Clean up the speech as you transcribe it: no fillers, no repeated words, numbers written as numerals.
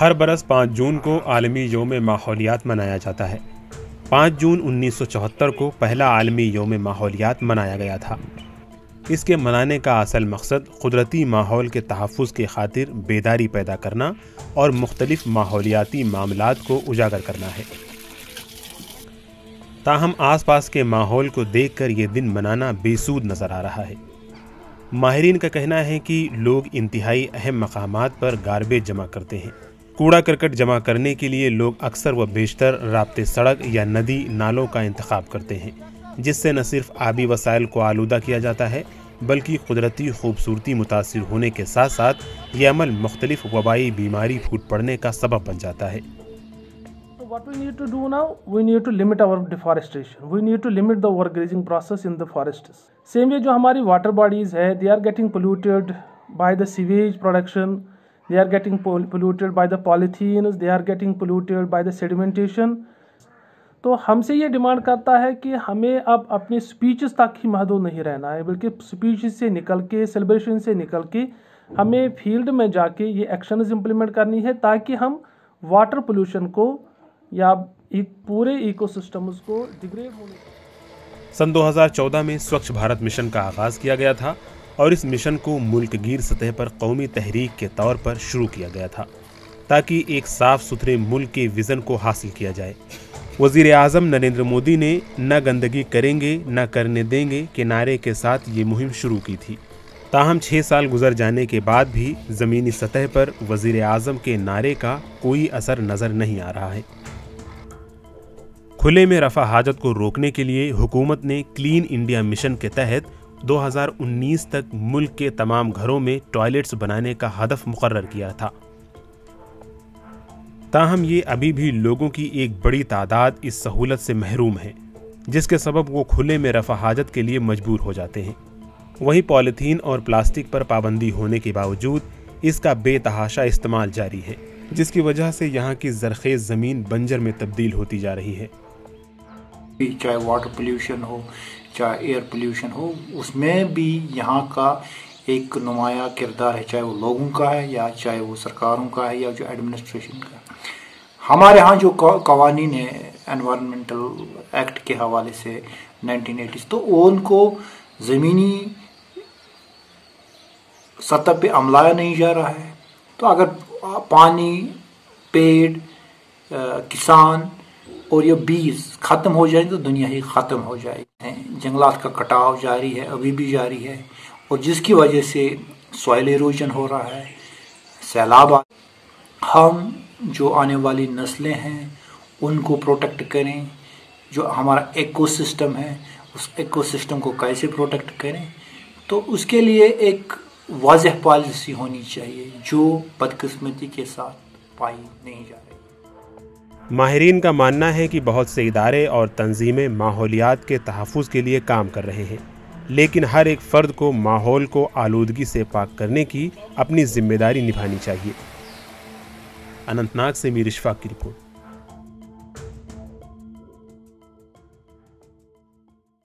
ہر برس 5 جون کو عالمی یوم ماحولیات منایا جاتا ہے۔ 5 جون 1974 کو پہلا عالمی یوم ماحولیات منایا گیا تھا۔ اس کے منانے کا اصل مقصد قدرتی ماحول کے تحفظ کی خاطر بیداری پیدا کرنا اور مختلف ماحولیاتی معاملات کو اجاگر کرنا ہے۔ تاہم آس پاس کے ماحول کو دیکھ کر یہ دن منانا بے سود نظر آ رہا ہے۔ ماہرین کا کہنا ہے کہ لوگ انتہائی اہم مقامات پر گاربیج جمع کرتے ہیں۔ کوڑا کرکٹ جمع کرنے کے لیے لوگ اکثر و بیشتر رابطے سڑک یا ندی نالوں کا انتخاب کرتے ہیں، جس سے نہ صرف آبی وسائل کو آلودہ کیا جاتا ہے بلکہ قدرتی خوبصورتی متاثر ہونے کے ساتھ ساتھ یہ عمل مختلف وبائی بیماری پھوٹ پڑنے کا سبب بن جاتا ہے۔ What we need to do now, we need to limit our deforestation. We need to limit the overgrazing process in the forests. Same way جو ہماری water bodies ہے, they are getting polluted by the sewage production. They are getting polluted by the polythenes. They are getting polluted by the sedimentation. تو ہم سے یہ demand کرتا ہے کہ ہمیں اب اپنی سپیچز تک ہی محدود نہیں رہنا ہے، بلکہ سپیچز سے نکل کے، سیلیبریشن سے نکل کے ہمیں فیلڈ میں جا کے یہ ایکشنز امپلیمنٹ کرنی ہے تاکہ ہم واٹر پولوشن کو یا پورے ایکو سسٹمز کو ڈیگریڈ ہونے سن 2014 میں سوچھ بھارت مشن کا آغاز کیا گیا تھا اور اس مشن کو ملک گیر سطح پر قومی تحریک کے طور پر شروع کیا گیا تھا تاکہ ایک صاف ستھرے ملک کے ویژن کو حاصل کیا جائے۔ وزیر اعظم نریندر مودی نے نہ گندگی کریں گے نہ کرنے دیں گے کے نعرے کے ساتھ یہ مہم شروع کی تھی۔ تاہم 6 سال گزر جانے کے بعد بھی زمینی سطح پر وزیر اعظم کے نعرے کا کوئی اثر نظر نہیں آ رہا ہے۔ کھلے میں رفع حاجت کو روکنے کے لیے حکومت نے کلین انڈیا مشن کے تحت 2019 تک ملک کے تمام گھروں میں ٹوائلٹس بنانے کا ہدف مقرر کیا تھا۔ تاہم یہ ابھی بھی لوگوں کی ایک بڑی تعداد اس سہولت سے محروم ہے، جس کے سبب وہ کھلے میں رفع حاجت کے لیے مجبور ہو جاتے ہیں۔ وہیں پولیتھین اور پلاسٹک پر پابندی ہونے کے باوجود اس کا بے تحاشا استعمال جاری ہے، جس کی وجہ سے یہاں کی زرخیز زمین بنجر میں تبدیل ہوتی جا رہی ہے۔ چاہے واٹر پولیوشن ہو، چاہے ایئر پولیوشن ہو، اس میں بھی یہاں کا ایک نمایاں کردار ہے، چاہے وہ لوگوں کا ہے یا چاہے وہ سرکاروں کا ہے یا جو ایڈمنسٹریشن کا ہے۔ ہمارے ہاں جو قوانین ہیں انوائرمنٹل ایکٹ کے حوالے سے 1980 تو ان کو زمینی سطح پہ عملایا نہیں جا رہا ہے۔ تو اگر پانی، پیڑ، کسان اور یہ بیز ختم ہو جائیں تو دنیا ہی ختم ہو جائے گی۔ جنگلات کا کٹاؤ جاری ہے، ابھی بھی جاری ہے، اور جس کی وجہ سے سوائل ایروجن ہو رہا ہے، سیلاب۔ ہم جو آنے والی نسلیں ہیں ان کو پروٹیکٹ کریں، جو ہمارا ایکو سسٹم ہے اس ایکو سسٹم کو کیسے پروٹیکٹ کریں، تو اس کے لیے ایک واضح پالیسی ہونی چاہیے جو بدقسمتی کے ساتھ پائی نہیں جا رہی۔ ماہرین کا ماننا ہے کہ بہت سے ادارے اور تنظیمیں ماحولیات کے تحفظ کے لیے کام کر رہے ہیں، لیکن ہر ایک فرد کو ماحول کو آلودگی سے پاک کرنے کی اپنی ذمہ داری نبھانی چاہیے۔ اننت ناگ سے میر اشفاق کی رپورٹ۔